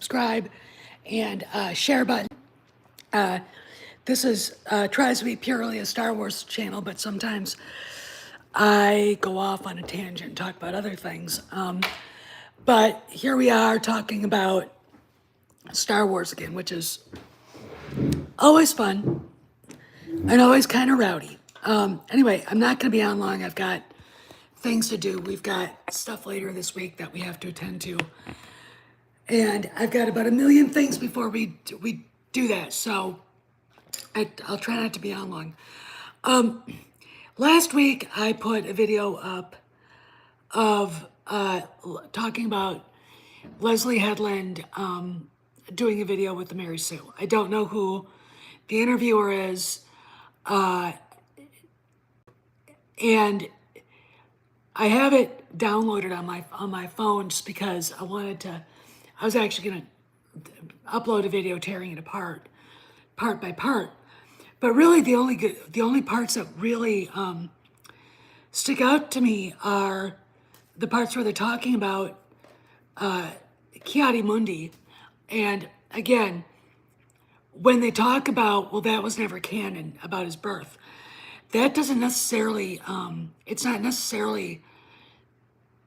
subscribe and share button. This is tries to be purely a Star Wars channel, but sometimes I go off on a tangent and talk about other things. But here we are talking about Star Wars again, which is always fun and always kind of rowdy. Anyway, I'm not going to be on long. I've got things to do. We've got stuff later this week that we have to attend to. And I've got about 1 million things before we do that. So I'll try not to be on long. Last week, I put a video up of talking about Leslie Headland doing a video with the Mary Sue. I don't know who the interviewer is. And I have it downloaded on my phone just because I was actually going to upload a video tearing it apart, part by part. But really, the only parts that really stick out to me are the parts where they're talking about Ki-Adi-Mundi. And again, when they talk about, well, that was never canon about his birth, that doesn't necessarily, it's not necessarily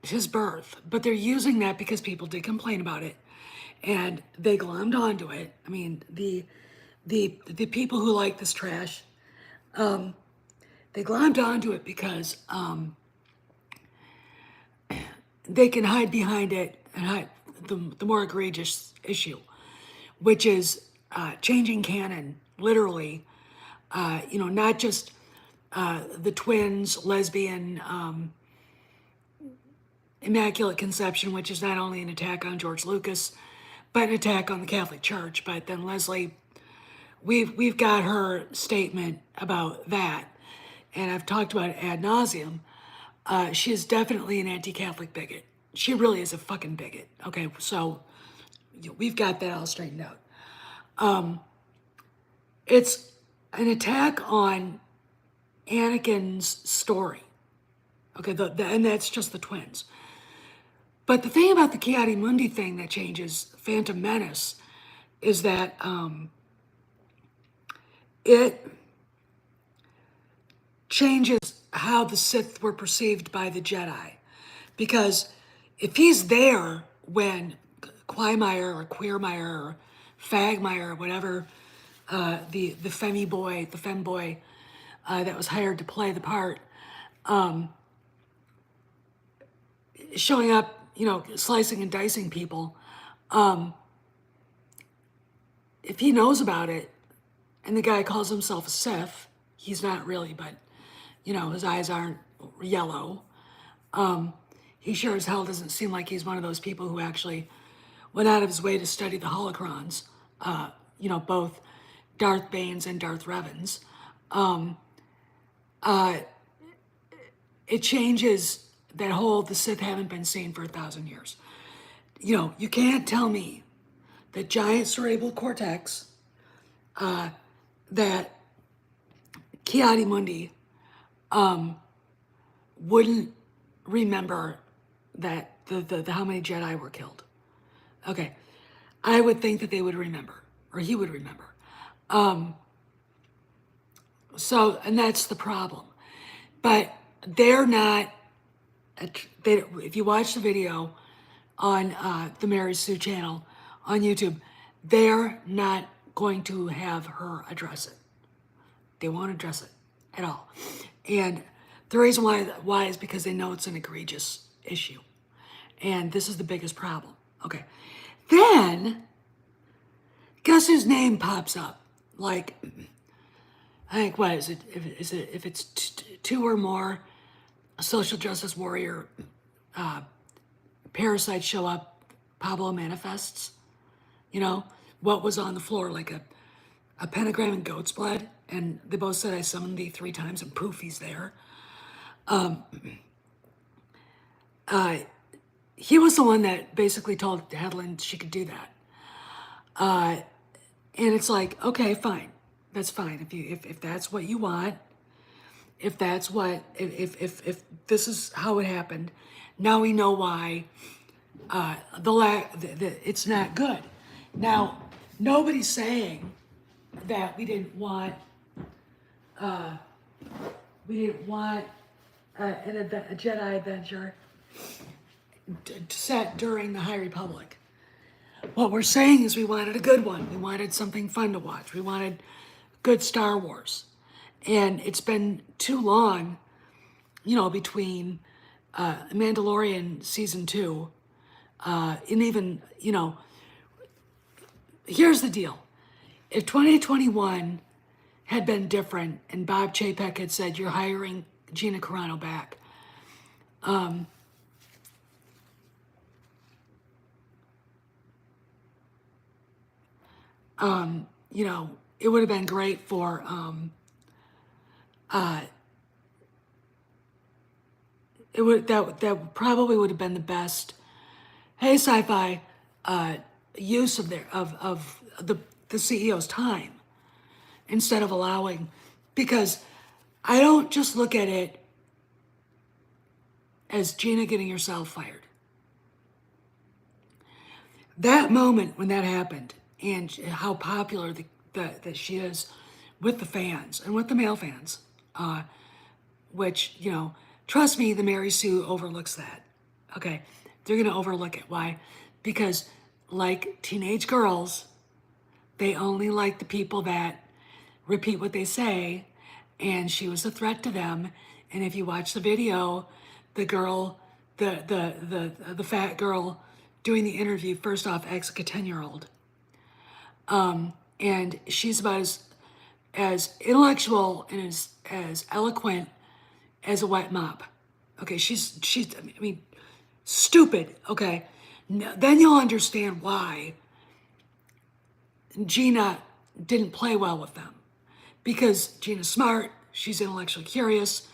his birth, but they're using that because people did complain about it and they glommed onto it. I mean, the people who like this trash, they glommed onto it because they can hide behind it and hide the more egregious issue, which is changing canon, literally, not just the twins, lesbian, Immaculate Conception, which is not only an attack on George Lucas, but an attack on the Catholic Church. But then Leslie, we've got her statement about that, and I've talked about it ad nauseum. She is definitely an anti-Catholic bigot. She really is a fucking bigot. Okay, so we've got that all straightened out. It's an attack on Anakin's story. Okay, and that's just the twins. But the thing about the Ki-Adi-Mundi thing that changes Phantom Menace is that it changes how the Sith were perceived by the Jedi. Because if he's there when Quagmire or Queermire or Fagmire or whatever, the femboy that was hired to play the part, showing up, slicing and dicing people, if he knows about it and the guy calls himself a Sith, he's not really, but his eyes aren't yellow. He sure as hell doesn't seem like he's one of those people who actually went out of his way to study the holocrons, both Darth Bane's and Darth Revan's. It changes that whole the Sith haven't been seen for 1,000 years. You can't tell me that giant cerebral cortex, that Ki-Adi-Mundi wouldn't remember that the how many Jedi were killed. Okay, I would think that they would remember, or he would remember. And that's the problem. But they're not. If you watch the video on the Mary Sue channel on YouTube, they're not going to have her address it. They won't address it at all. And the reason why is because they know it's an egregious issue. And this is the biggest problem. Okay. Then, guess whose name pops up? Like, I think, what is it? If it's two or more social justice warrior parasites show up, Pablo manifests. What was on the floor, like a pentagram and goat's blood, and they both said, I summoned thee 3 times, and poof, he's there. He was the one that basically told Headland she could do that. And it's like, okay, fine, that's fine. If that's what you want, if this is how it happened, now we know why it's not good. Now, nobody's saying that we didn't want a Jedi adventure set during the High Republic. What we're saying is we wanted a good one. We wanted something fun to watch. We wanted good Star Wars. And it's been too long, between Mandalorian season 2, and even, here's the deal. If 2021 had been different and Bob Chapek had said, you're hiring Gina Carano back, it would have been great for, that probably would have been the best, hey, sci-fi, use of the CEO's time, instead of allowing, because I don't just look at it as Gina getting herself fired. That moment when that happened, and how popular that she is with the fans and with the male fans, which, trust me, the Mary Sue overlooks that. Okay, they're gonna overlook it. Why? Because like teenage girls, they only like the people that repeat what they say, and she was a threat to them. And if you watch the video, the girl, the fat girl doing the interview, first off, acts like a 10-year-old. And she's about as intellectual and as eloquent as a wet mop. Okay, she's I mean, stupid. Okay, then you'll understand why Gina didn't play well with them, because Gina's smart, she's intellectually curious,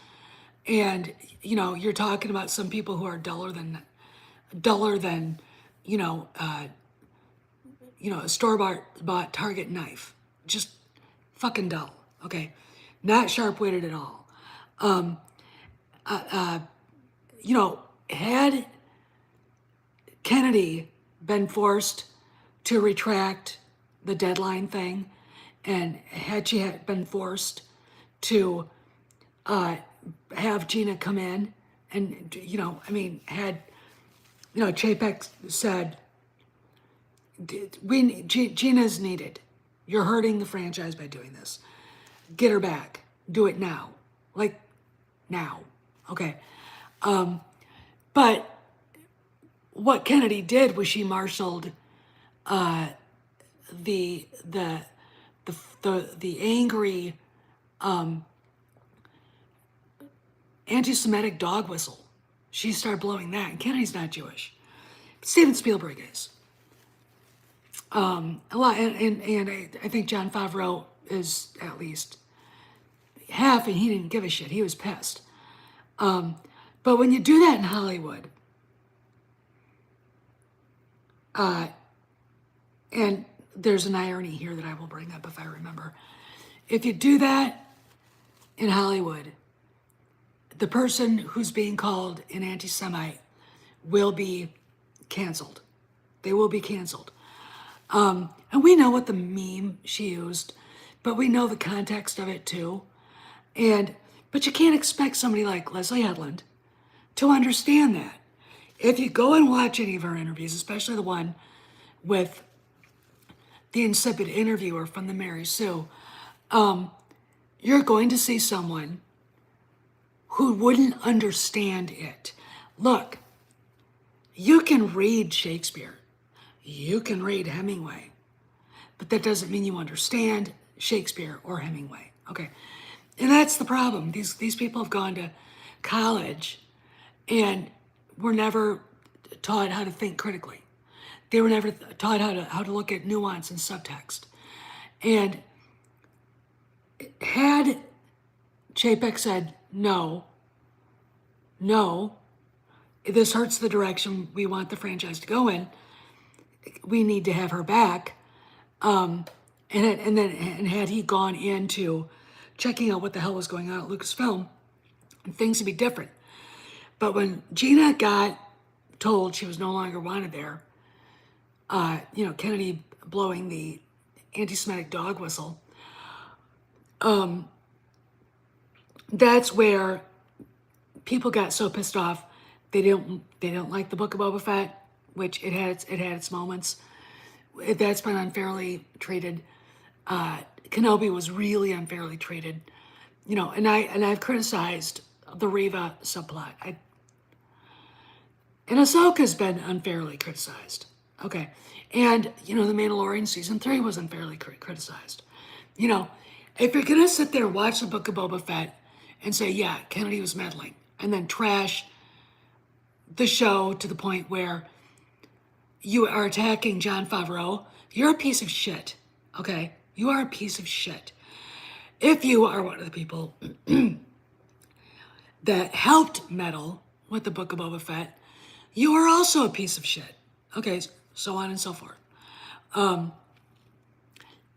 and you're talking about some people who are duller than a store-bought Target knife, just fucking dull. Okay, not sharp-witted at all. Had Kennedy been forced to retract the deadline thing, and had she been forced to have Gina come in, and had Chapek said, Gina's needed. You're hurting the franchise by doing this. Get her back. Do it now. Like, now. Okay. But what Kennedy did was she marshaled the angry anti-Semitic dog whistle. She started blowing that, and Kennedy's not Jewish. Steven Spielberg is. A lot, and I think Jon Favreau is at least half, and he didn't give a shit. He was pissed. But when you do that in Hollywood, and there's an irony here that I will bring up if I remember. If you do that in Hollywood, the person who's being called an anti-Semite will be canceled. They will be canceled. And we know what the meme she used, but we know the context of it too. But you can't expect somebody like Leslie Headland to understand that. If you go and watch any of her interviews, especially the one with the insipid interviewer from the Mary Sue, you're going to see someone who wouldn't understand it. Look, you can read Shakespeare, you can read Hemingway, but that doesn't mean you understand Shakespeare or Hemingway. Okay, and that's the problem. These people have gone to college and were never taught how to think critically. They were never taught how to look at nuance and subtext. And had Chapek said, no, this hurts the direction we want the franchise to go in, we need to have her back, and had he gone into checking out what the hell was going on at Lucasfilm, things would be different. But when Gina got told she was no longer wanted there, Kennedy blowing the anti-Semitic dog whistle, that's where people got so pissed off. They didn't like the Book of Boba Fett, which it had its moments. That's been unfairly treated. Kenobi was really unfairly treated, and I've criticized the Reva subplot. And Ahsoka's been unfairly criticized. Okay, and The Mandalorian season 3 was unfairly criticized. If you're gonna sit there and watch the Book of Boba Fett and say, yeah, Kennedy was meddling, and then trash the show to the point where you are attacking Jon Favreau, you're a piece of shit. Okay, you are a piece of shit. If you are one of the people that helped meddle with the Book of Boba Fett, you are also a piece of shit. Okay, so on and so forth.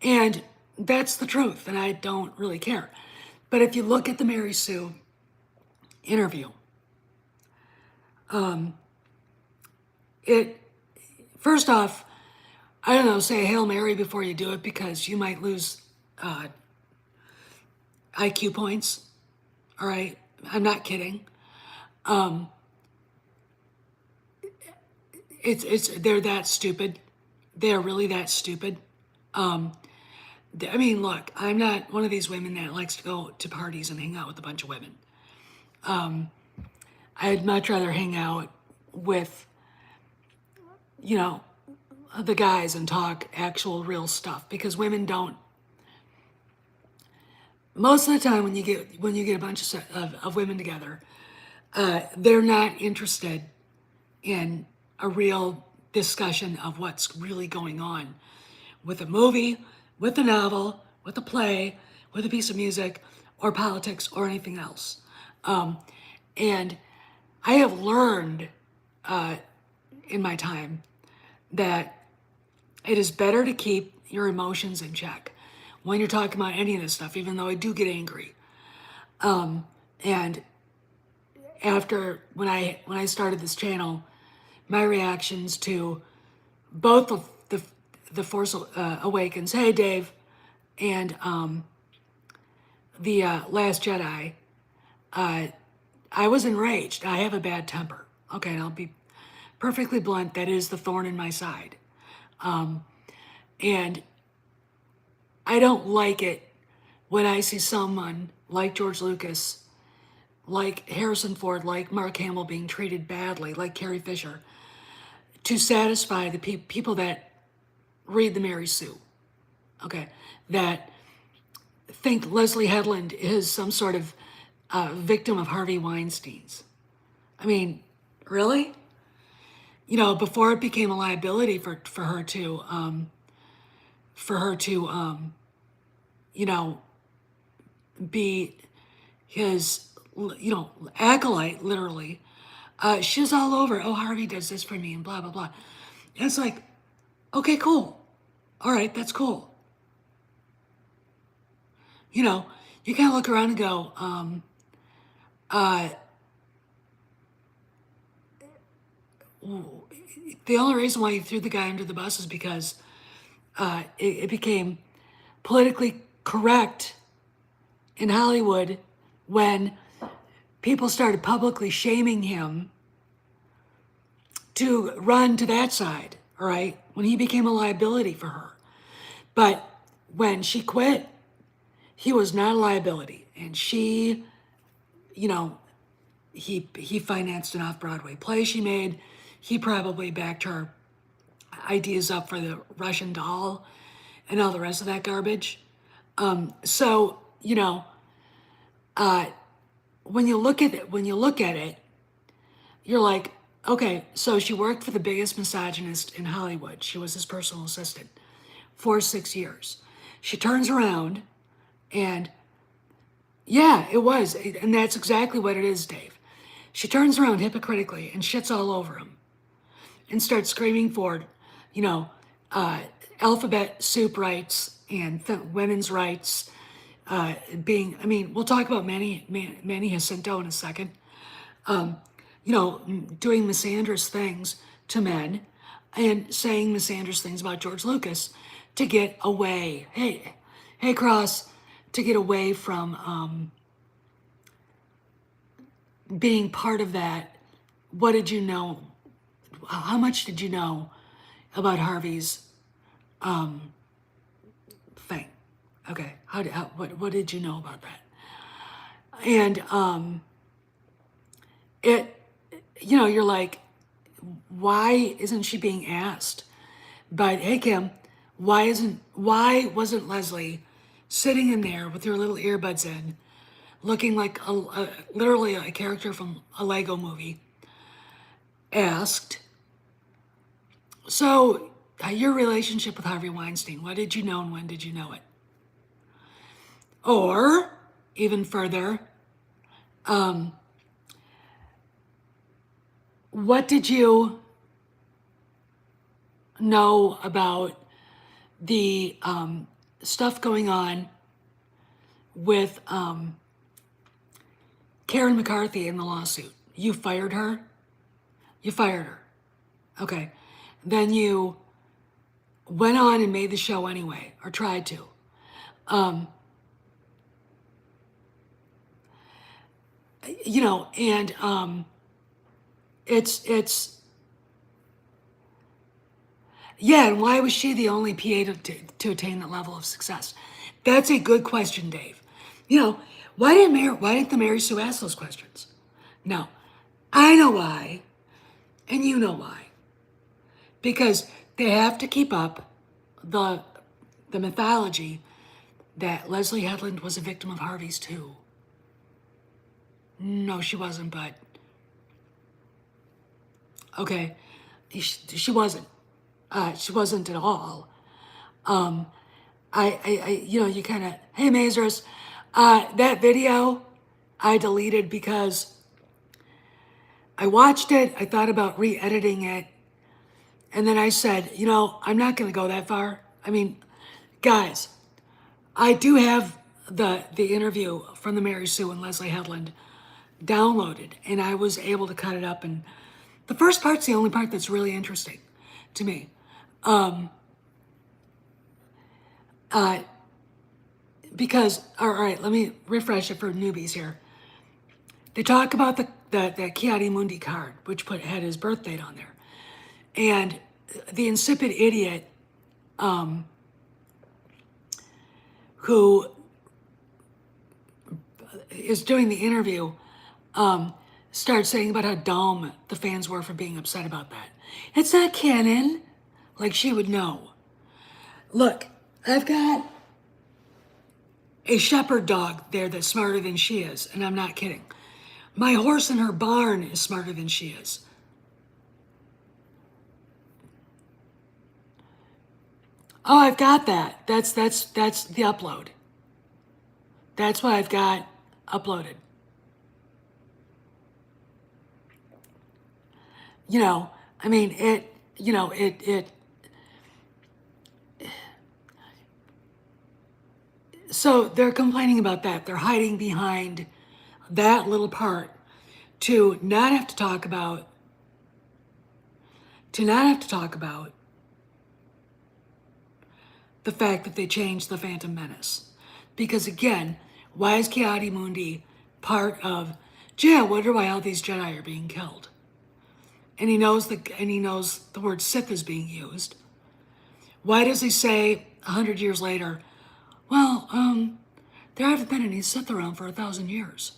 And that's the truth, and I don't really care. But if you look at the Mary Sue interview, first off, I don't know, say a Hail Mary before you do it because you might lose IQ points. All right, I'm not kidding. They're that stupid. They're really that stupid. Look, I'm not one of these women that likes to go to parties and hang out with a bunch of women. I'd much rather hang out with, the guys and talk actual real stuff, because women don't. Most of the time when you get a bunch of women together, they're not interested in a real discussion of what's really going on with a movie, with a novel, with a play, with a piece of music, or politics, or anything else. And I have learned in my time that it is better to keep your emotions in check when you're talking about any of this stuff, even though I do get angry. And after, when I started this channel, my reactions to both the Force Awakens, hey Dave, and the Last Jedi, I was enraged. I have a bad temper. Okay, and I'll be perfectly blunt. That is the thorn in my side. And I don't like it when I see someone like George Lucas, like Harrison Ford, like Mark Hamill being treated badly, like Carrie Fisher, to satisfy the people that read the Mary Sue, okay, that think Leslie Headland is some sort of victim of Harvey Weinstein's. I mean, really? Before it became a liability for her to be his, acolyte, literally. She's all over, oh, Harvey does this for me, and blah, blah, blah. And it's like, okay, cool. All right, that's cool. You kind of look around and go, the only reason why you threw the guy under the bus is because it became politically correct in Hollywood when people started publicly shaming him to run to that side, all right? When he became a liability for her. But when she quit, he was not a liability. And she, he financed an off-Broadway play she made. He probably backed her ideas up for the Russian doll and all the rest of that garbage. So, when you look at it, you're like, okay, so she worked for the biggest misogynist in Hollywood. She was his personal assistant for 6 years. She turns around and, yeah, it was. And that's exactly what it is, Dave. She turns around hypocritically and shits all over him and starts screaming for, alphabet soup rights and women's rights. We'll talk about Manny Jacinto in a second. Doing misandrous things to men, and saying misandrous things about George Lucas to get away. Hey, Cross, to get away from being part of that. What did you know? How much did you know about Harvey's thing? Okay, what did you know about that? And you're like, why isn't she being asked? But hey, Kim, why wasn't Leslie sitting in there with her little earbuds in, looking like literally a character from a Lego movie, asked, so your relationship with Harvey Weinstein, what did you know and when did you know it? Or even further, what did you know about the stuff going on with Karen McCarthy in the lawsuit? You fired her? You fired her. Okay. Then you went on and made the show anyway, or tried to. And it's yeah, and why was she the only PA to attain that level of success? That's a good question, Dave. Why didn't the Mary Sue ask those questions? No, I know why, and you know why. Because they have to keep up the mythology that Leslie Headland was a victim of Harvey's too. No, she wasn't, but okay, she wasn't. She wasn't at all. You kind of, hey, Mazers, that video I deleted because I watched it, I thought about re-editing it, and then I said, I'm not going to go that far. I mean, guys, I do have the interview from the Mary Sue and Leslie Headland downloaded, and I was able to cut it up, and the first part's the only part that's really interesting to me. Because, all right, let me refresh it for newbies here. They talk about the Chiari Mundi card, which had his birth date on there. And the insipid idiot who is doing the interview starts saying about how dumb the fans were for being upset about that. It's not canon. Like she would know. Look, I've got a shepherd dog there that's smarter than she is, and I'm not kidding. My horse in her barn is smarter than she is. Oh, I've got that. That's the upload. That's what I've got uploaded. I mean, it so they're complaining about that. They're hiding behind that little part to not have to talk about the fact that they changed the Phantom Menace. Because again, why is Chiari Mundi part of, gee, I wonder why all these Jedi are being killed? And he knows the word Sith is being used. Why does he say 100 years later, well, there haven't been any Sith around for 1,000 years?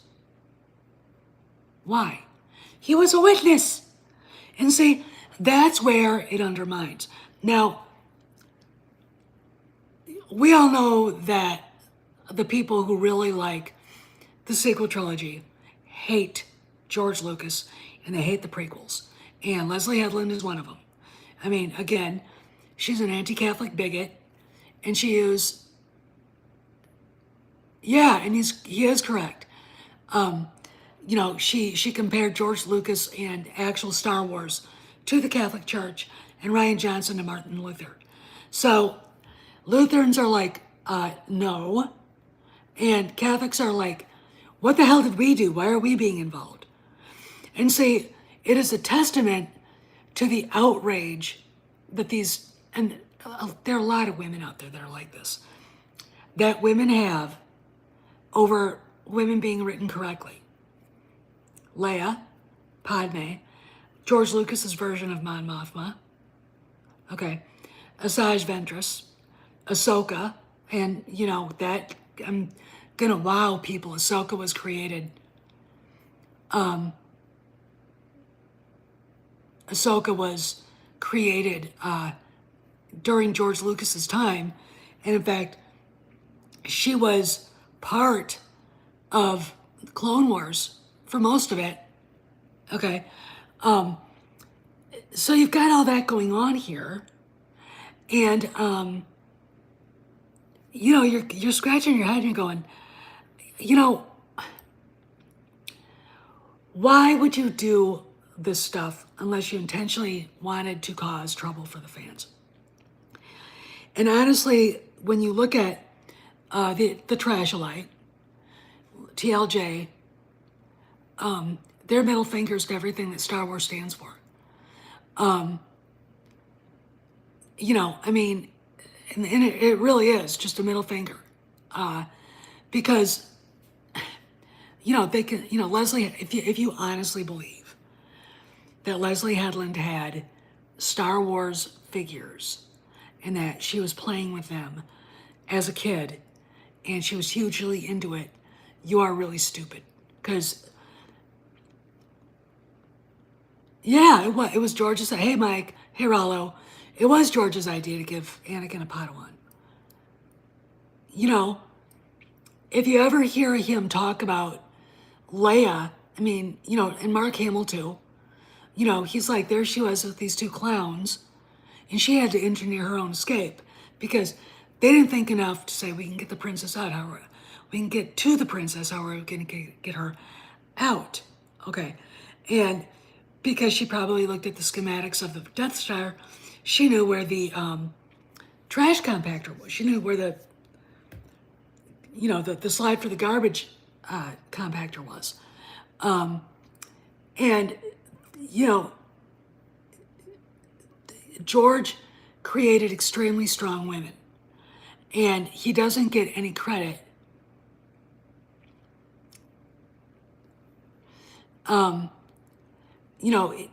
Why? He was a witness. And see, that's where it undermines. Now, we all know that the people who really like the sequel trilogy hate George Lucas and they hate the prequels. And Leslie Headland is one of them. I mean, again, she's an anti-Catholic bigot, and she is, yeah, and he is correct. She compared George Lucas and actual Star Wars to the Catholic Church and Rian Johnson to Martin Luther. So Lutherans are like, no. And Catholics are like, what the hell did we do? Why are we being involved? And see, it is a testament to the outrage that these, and there are a lot of women out there that are like this, that women have over women being written correctly. Leia, Padme, George Lucas's version of Mon Mothma, okay, Asajj Ventress, Ahsoka, and that I'm gonna wow people. Ahsoka was created. Ahsoka was created during George Lucas's time, and in fact, she was part of Clone Wars for most of it. Okay, so you've got all that going on here, and you're scratching your head and you're going, why would you do this stuff unless you intentionally wanted to cause trouble for the fans? And honestly, when you look at the Trashulite, TLJ, their middle fingers to everything that Star Wars stands for. I mean, and it really is just a middle finger, because they can, Leslie, if you honestly believe that Leslie Headland had Star Wars figures and that she was playing with them as a kid and she was hugely into it, you are really stupid. Because, yeah, it was George's, hey Mike, hey Rollo, it was George's idea to give Anakin a Padawan. If you ever hear him talk about Leia, I mean, and Mark Hamill too, he's like, there she was with these two clowns, and she had to engineer her own escape because they didn't think enough to say, we can get the princess out, we can get to the princess, how we're going to get her out. Okay. And because she probably looked at the schematics of the Death Star, she knew where the trash compactor was. She knew where the slide for the garbage compactor was. And, George created extremely strong women. And he doesn't get any credit.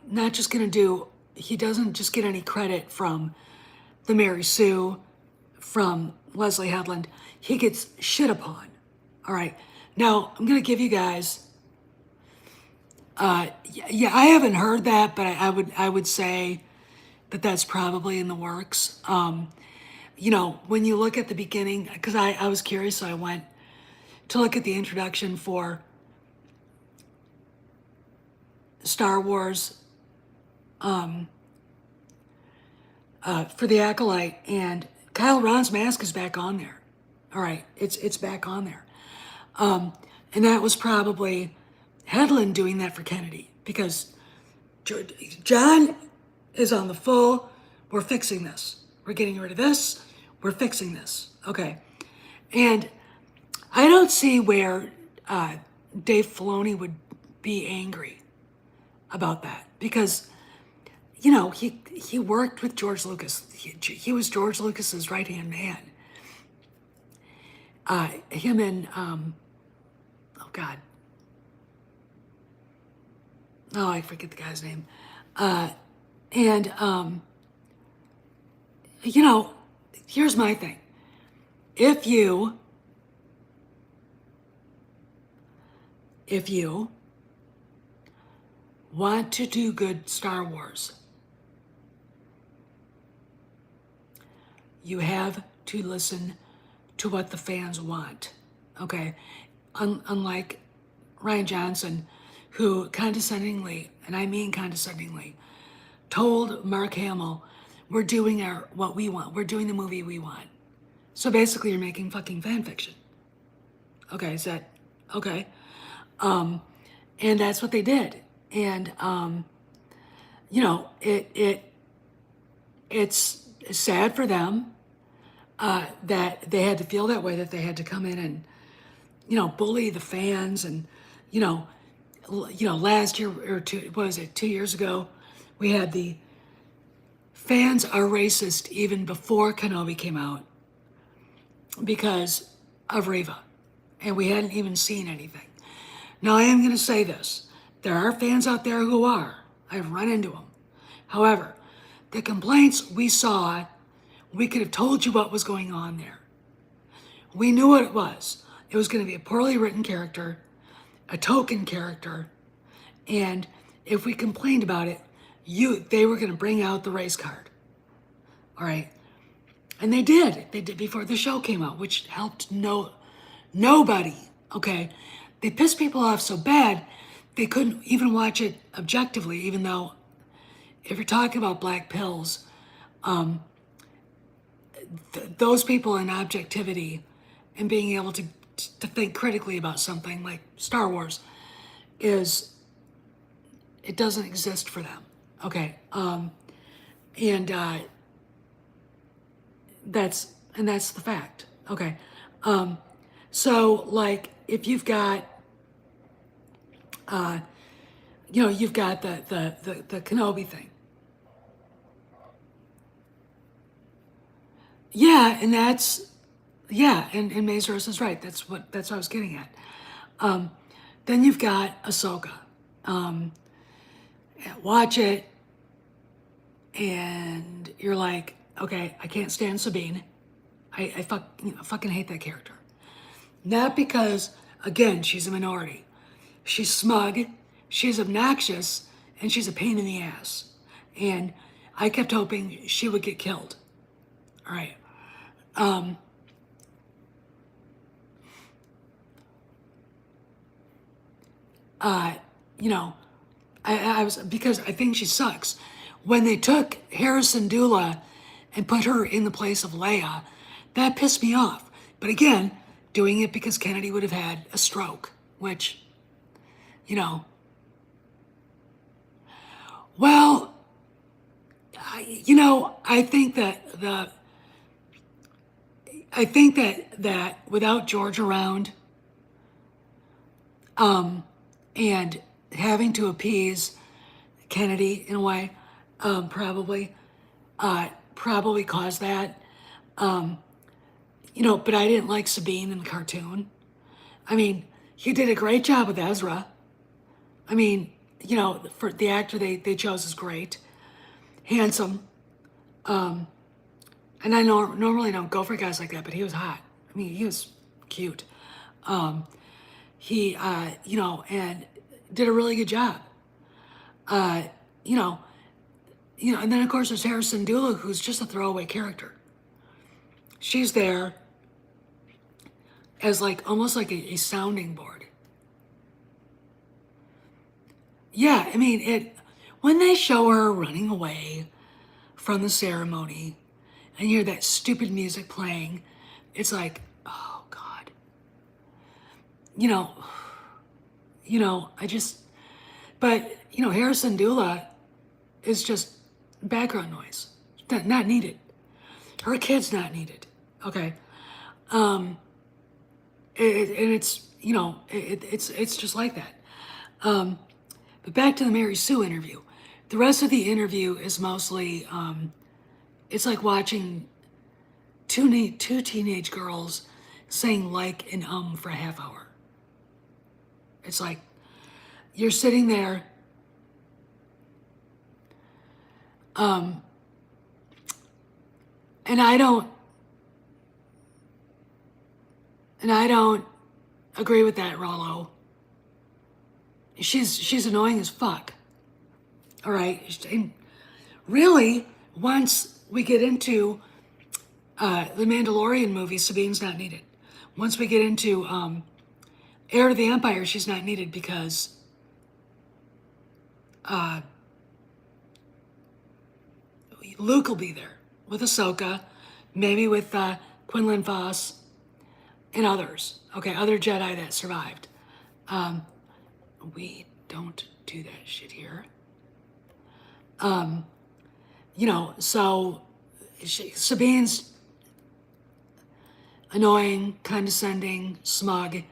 Not just going to do, he doesn't just get any credit from the Mary Sue, from Leslie Headland. He gets shit upon. All right. Now, I'm going to give you guys, I haven't heard that, but I would say that that's probably in the works. When you look at the beginning, because I was curious, so I went to look at the introduction for Star Wars, for the Acolyte, and Kyle Ron's mask is back on there. All right, it's back on there. And that was probably Headland doing that for Kennedy, because John is on the full, we're fixing this. We're getting rid of this, we're fixing this. Okay. And I don't see where Dave Filoni would be angry about that, because, he worked with George Lucas. He was George Lucas's right-hand man. Him and, oh God. Oh, I forget the guy's name. Here's my thing. If you want to do good Star Wars, you have to listen to what the fans want, okay? Unlike Rian Johnson, who condescendingly, and I mean condescendingly, told Mark Hamill, we're doing what we want. We're doing the movie we want. So basically you're making fucking fan fiction. Okay, is that, okay? And that's what they did. And, it's sad for them that they had to feel that way, that they had to come in and, bully the fans. And, last year or 2 years ago, we had the fans are racist even before Kenobi came out because of Reva, and we hadn't even seen anything. Now, I am going to say this. There are fans out there who are. I've run into them. However, the complaints we saw, we could have told you what was going on there. We knew what it was. It was going to be a poorly written character, a token character, and if we complained about it, they were going to bring out the race card. All right? And they did. They did before the show came out, which helped nobody, okay? They pissed people off so bad, they couldn't even watch it objectively, even though if you're talking about black pills, those people in objectivity and being able to think critically about something like Star Wars it doesn't exist for them, okay? And that's the fact, okay? So like if you've got, you've got the Kenobi thing. Yeah, and and Mazoros is right. That's what I was getting at. Then you've got Ahsoka. Watch it, and you're like, okay, I can't stand Sabine. I fucking hate that character. Not because, again, she's a minority. She's smug, she's obnoxious, and she's a pain in the ass. And I kept hoping she would get killed. All right. I was, because I think she sucks. When they took Harrison Dula and put her in the place of Leia, that pissed me off. But again, doing it because Kennedy would have had a stroke, which, well, I think that without George around, and having to appease Kennedy in a way, probably caused that. But I didn't like Sabine in the cartoon. I mean, he did a great job with Ezra. I mean, for the actor they chose is great, handsome. And I normally don't go for guys like that, but he was hot. I mean, he was cute. He, and did a really good job. And then of course there's Harrison Dula, who's just a throwaway character. She's there as like, almost like a sounding board. Yeah, I mean, when they show her running away from the ceremony and you hear that stupid music playing, it's like, oh God. Harrison Dula is just background noise. Not needed. Her kid's not needed. Okay. It's just like that. But back to the Mary Sue interview. The rest of the interview is mostly, it's like watching two teenage girls saying like and for a half hour. It's like, you're sitting there, and I don't agree with that, Rollo. She's annoying as fuck. All right, and really, once we get into the Mandalorian movie, Sabine's not needed. Once we get into Heir to the Empire, she's not needed because Luke will be there with Ahsoka, maybe with Quinlan Vos and others. Okay, other Jedi that survived. We don't do that shit here. So Sabine's annoying, condescending, smug,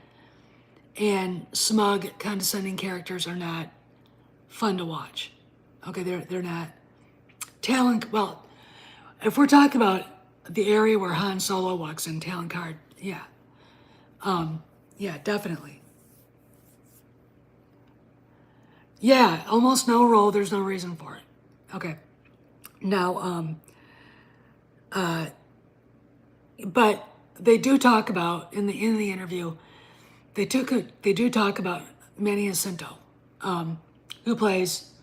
and smug, condescending characters are not fun to watch. Okay, they're not talent. Well, If we're talking about the area where Han Solo walks in, talent card, yeah. Yeah, definitely. Yeah, almost no role, there's no reason for it. Okay. Now, but they do talk about in the interview, they do talk about Manny Jacinto, who plays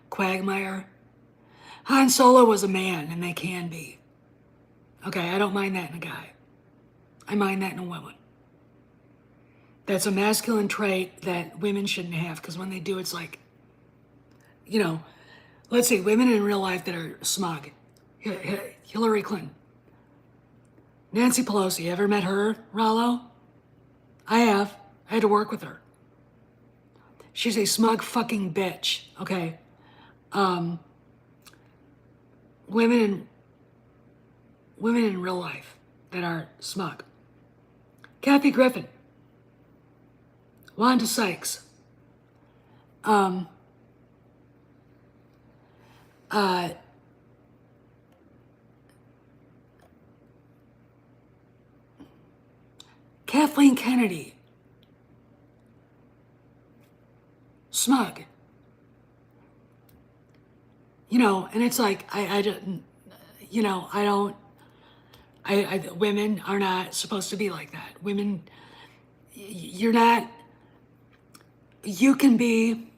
Quagmire. Han Solo was a man, and they can be. Okay, I don't mind that in a guy. I mind that in a woman. That's a masculine trait that women shouldn't have, because when they do, it's like, you know, let's see, women in real life that are smug. Hillary Clinton. Nancy Pelosi, ever met her, Rollo? I have. I had to work with her. She's a smug fucking bitch, okay? Women in real life that are smug. Kathy Griffin. Wanda Sykes. Kathleen Kennedy. Smug. You know, and it's like, I don't, you know, I don't, women are not supposed to be like that. Women, you're not, you can be,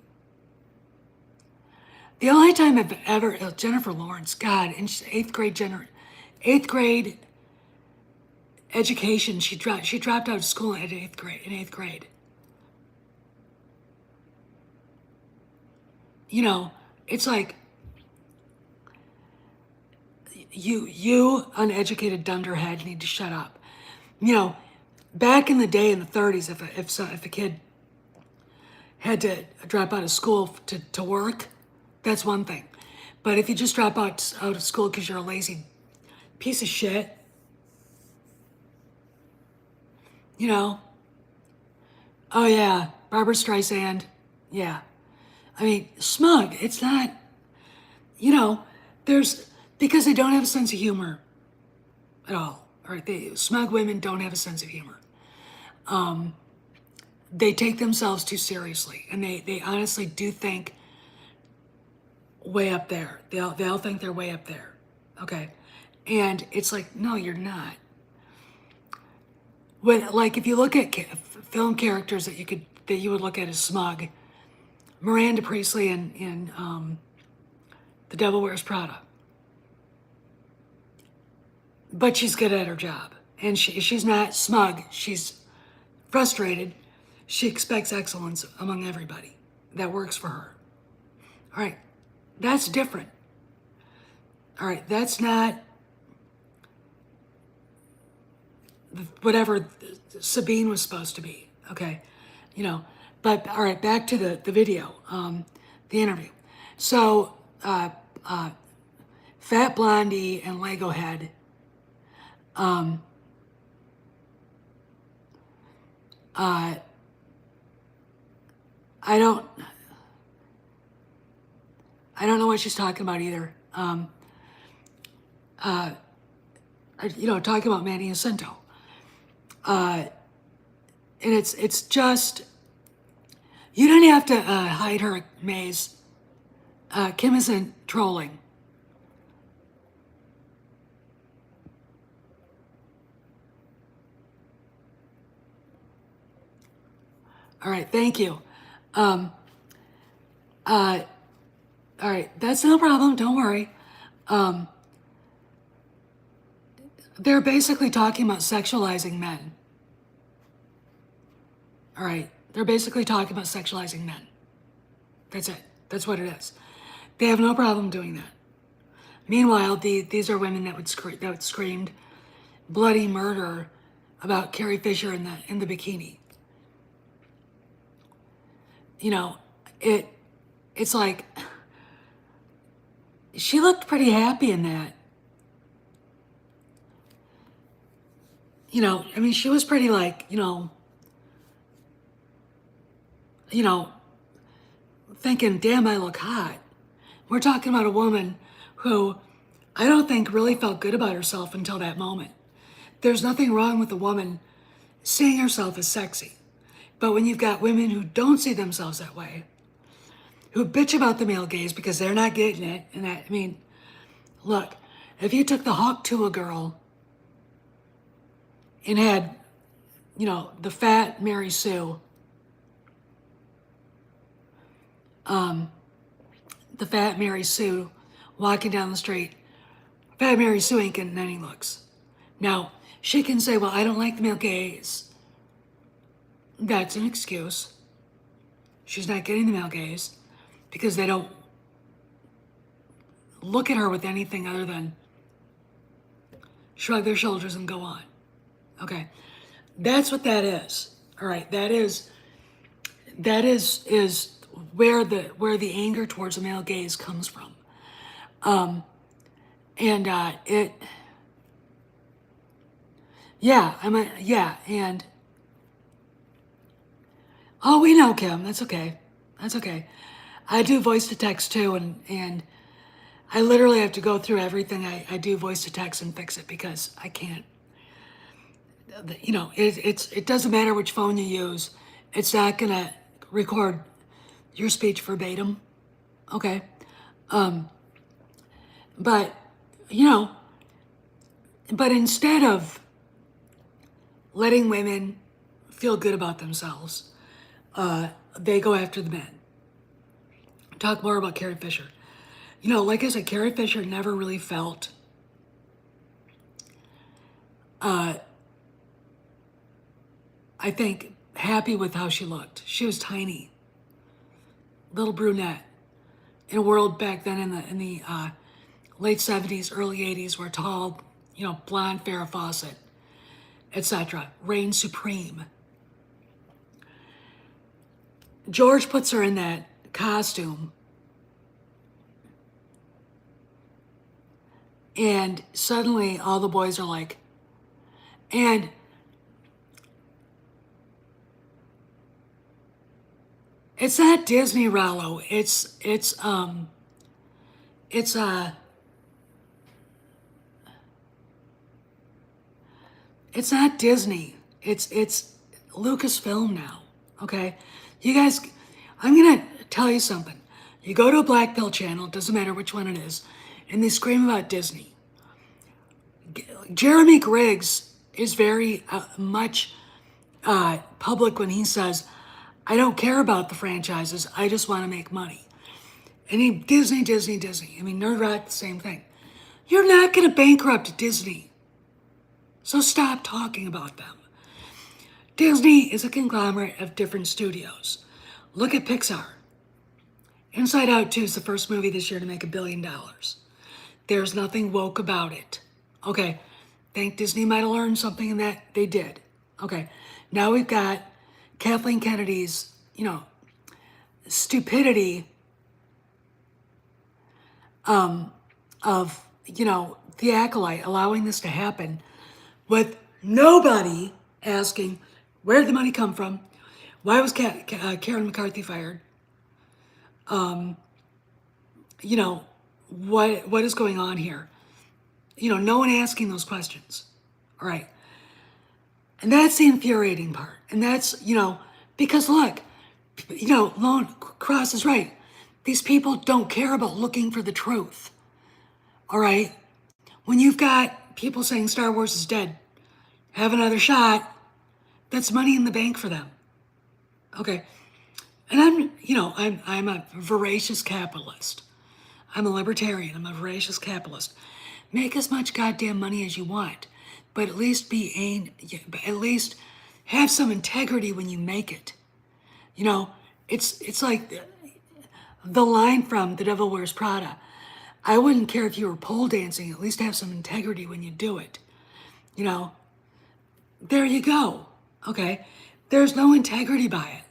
the only time I've ever, Jennifer Lawrence, God, in eighth grade education, she dropped out of school in eighth grade. You know, it's like, you uneducated dunderhead need to shut up. You know, back in the day in the 30s, if a kid had to drop out of school to work, that's one thing. But if you just drop out of school because you're a lazy piece of shit, you know, oh yeah, Barbara Streisand, yeah. I mean, smug, it's not, you know, because they don't have a sense of humor at all. All right, smug women don't have a sense of humor. They take themselves too seriously, and they honestly do think way up there. They'll think they're way up there, okay? And it's like, no, you're not. Like, if you look at film characters that you would look at as smug, Miranda Priestley in The Devil Wears Prada. But she's good at her job. And she's not smug. She's frustrated. She expects excellence among everybody. That works for her. All right. That's different. All right. That's not whatever Sabine was supposed to be. Okay. You know, but all right, back to the video, the interview. So, Fat Blondie and Lego Head, I don't know what she's talking about either. You know, talking about Manny Jacinto. And it's just, you don't have to hide her maze. Kim isn't trolling. All right, thank you. All right, that's no problem, don't worry. They're basically talking about sexualizing men. All right, they're basically talking about sexualizing men. That's it. That's what it is. They have no problem doing that. Meanwhile, these are women that screamed bloody murder about Carrie Fisher in the bikini. You know, it's like, she looked pretty happy in that. You know, I mean, she was pretty like, you know, thinking, damn, I look hot. We're talking about a woman who I don't think really felt good about herself until that moment. There's nothing wrong with a woman seeing herself as sexy. But when you've got women who don't see themselves that way, who bitch about the male gaze because they're not getting it, and that, I mean, look, if you took the hawk to a girl and had, the fat Mary Sue, walking down the street, fat Mary Sue ain't getting any looks. Now, she can say, well, I don't like the male gaze. That's an excuse. She's not getting the male gaze because they don't look at her with anything other than shrug their shoulders and go on. Okay. That's what that is. All right. That is where the anger towards the male gaze comes from. And oh, we know, Kim. That's okay. That's okay. I do voice to text too, and I literally have to go through everything I do voice to text and fix it because I can't. It doesn't matter which phone you use. It's not gonna record your speech verbatim. Okay. But instead of letting women feel good about themselves, they go after the men. Talk more about Carrie Fisher. Like I said, Carrie Fisher never really felt I think happy with how she looked. She was tiny, little brunette, in a world back then in the late 70s, early 80s, where tall, blonde Farrah Fawcett, etc., reigned supreme. George puts her in that costume, and suddenly all the boys are like, and it's not Disney, Rollo. It's not Disney. It's Lucasfilm now. Okay, you guys, I'm gonna tell you something. You go to a black pill channel, it doesn't matter which one it is, and they scream about Disney. Jeremy Griggs is very much public when he says, I don't care about the franchises, I just want to make money. And Disney. I mean, Nerd Rock, the same thing. You're not going to bankrupt Disney. So stop talking about them. Disney is a conglomerate of different studios. Look at Pixar. Inside Out 2 is the first movie this year to make $1 billion. There's nothing woke about it. Okay, think Disney might have learned something in that they did. Okay, now we've got Kathleen Kennedy's, stupidity of, the acolyte allowing this to happen with nobody asking, where did the money come from? Why was Karen McCarthy fired? What is going on here? No one asking those questions. All right. And that's the infuriating part. And that's, because look, Lone Cross is right. These people don't care about looking for the truth. All right. When you've got people saying Star Wars is dead, have another shot, that's money in the bank for them. Okay. And I'm a voracious capitalist. I'm a libertarian. I'm a voracious capitalist. Make as much goddamn money as you want, but at least have some integrity when you make it. It's like the line from The Devil Wears Prada. I wouldn't care if you were pole dancing, at least have some integrity when you do it. There you go. Okay. There's no integrity by it.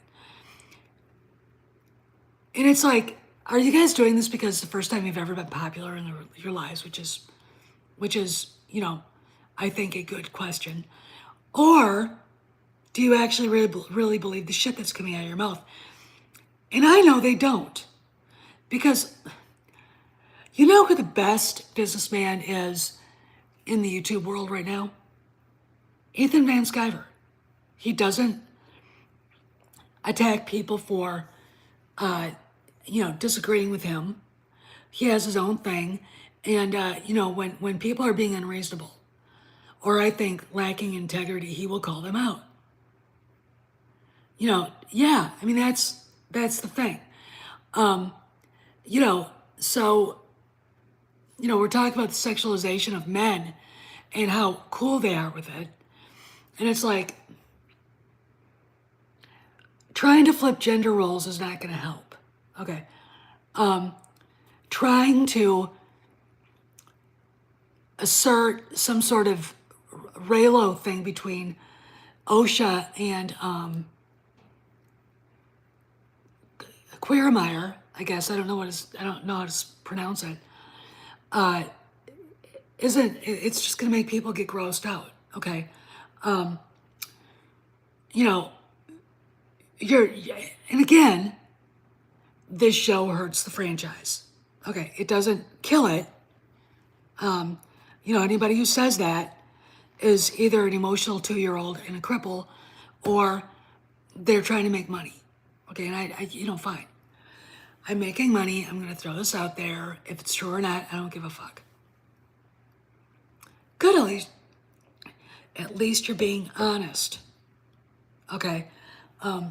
And it's like, are you guys doing this because it's the first time you've ever been popular in your lives, which is, I think a good question. Or do you actually really believe the shit that's coming out of your mouth? And I know they don't. Because you know who the best businessman is in the YouTube world right now? Ethan Van Sciver. He doesn't attack people for, disagreeing with him. He has his own thing. And, when people are being unreasonable or I think lacking integrity, he will call them out. Yeah, I mean, that's the thing. So, we're talking about the sexualization of men and how cool they are with it. And it's like, trying to flip gender roles is not going to help. Okay. Trying to assert some sort of Raylo thing between OSHA and Queermeyer, I guess. I don't know how to pronounce it. It's just going to make people get grossed out. Okay. And again, this show hurts the franchise. Okay. It doesn't kill it. Anybody who says that is either an emotional 2-year-old and a cripple, or they're trying to make money. Okay. And I fine. I'm making money. I'm going to throw this out there. If it's true or not, I don't give a fuck. Good, at least you're being honest. Okay.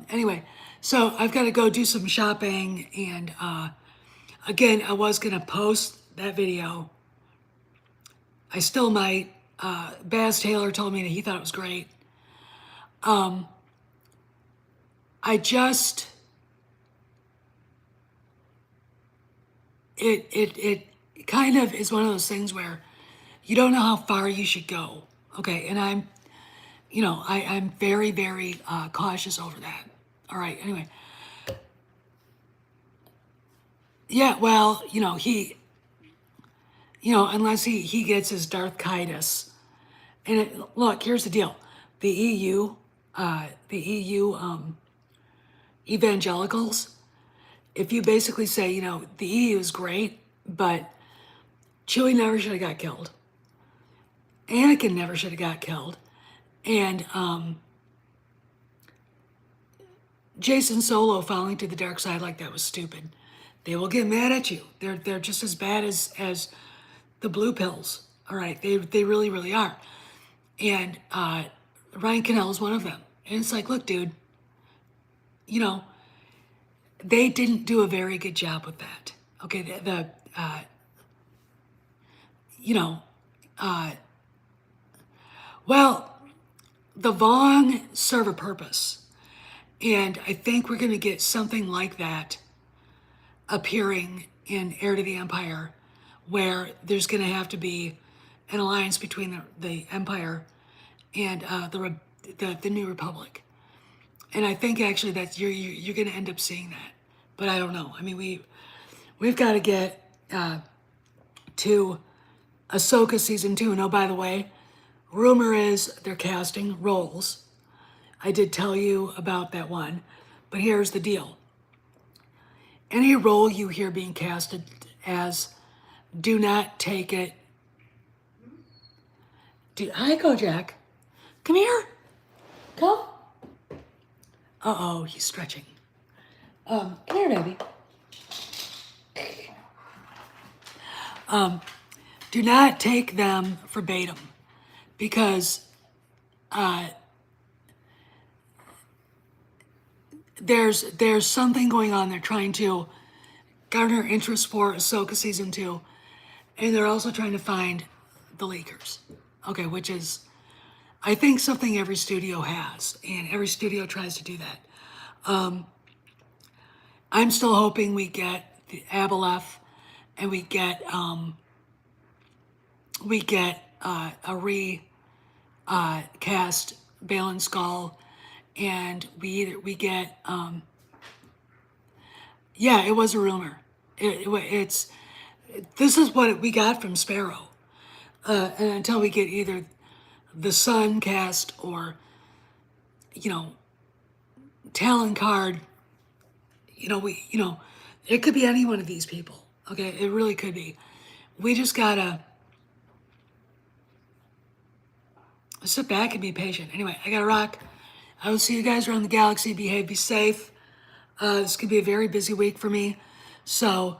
Anyway, so I've got to go do some shopping, and again, I was going to post that video. I still might. Baz Taylor told me that he thought it was great. It kind of is one of those things where you don't know how far you should go. Okay, and I'm very, very cautious over that. All right, anyway. Yeah, well, unless he gets his Darthitis. And look, here's the deal. The EU evangelicals, if you basically say, the EU is great, but Chewie never should have got killed. Anakin never should have got killed. And Jason Solo falling to the dark side like that was stupid. They will get mad at you. They're just as bad as the blue pills. All right, they really, really are. And Ryan Cannell is one of them. And it's like, look, dude, they didn't do a very good job with that. Okay, well, the Vong serve a purpose. And I think we're going to get something like that appearing in Heir to the Empire, where there's going to have to be an alliance between the Empire and the New Republic. And I think actually that you're going to end up seeing that. But I don't know. I mean, we've got to get to Ahsoka season 2. And oh, by the way, rumor is they're casting roles. I did tell you about that one, but here's the deal. Any role you hear being casted as, do not take it. Hi, Kojak. Come here. Come. Uh-oh, he's stretching. Come here, baby. Do not take them verbatim, because there's something going on. They're trying to garner interest for Ahsoka season 2, and they're also trying to find the leakers. Okay, which is, I think, something every studio has, and every studio tries to do that. I'm still hoping we get the Abeloth, and we get a recast Balin Skull, and we get yeah, it was a rumor. This is what we got from Sparrow, and until we get either the Sun cast or Talon Card, it could be any one of these people. Okay, it really could be. We just gotta sit back and be patient. Anyway, I gotta rock. I will see you guys around the galaxy. Behave, be safe. This could be a very busy week for me. So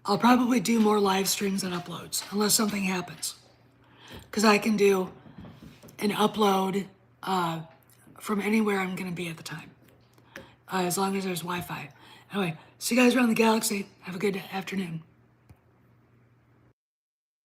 I'll probably do more live streams and uploads unless something happens. Because I can do an upload from anywhere I'm going to be at the time, as long as there's Wi-Fi. Anyway, see you guys around the galaxy. Have a good afternoon.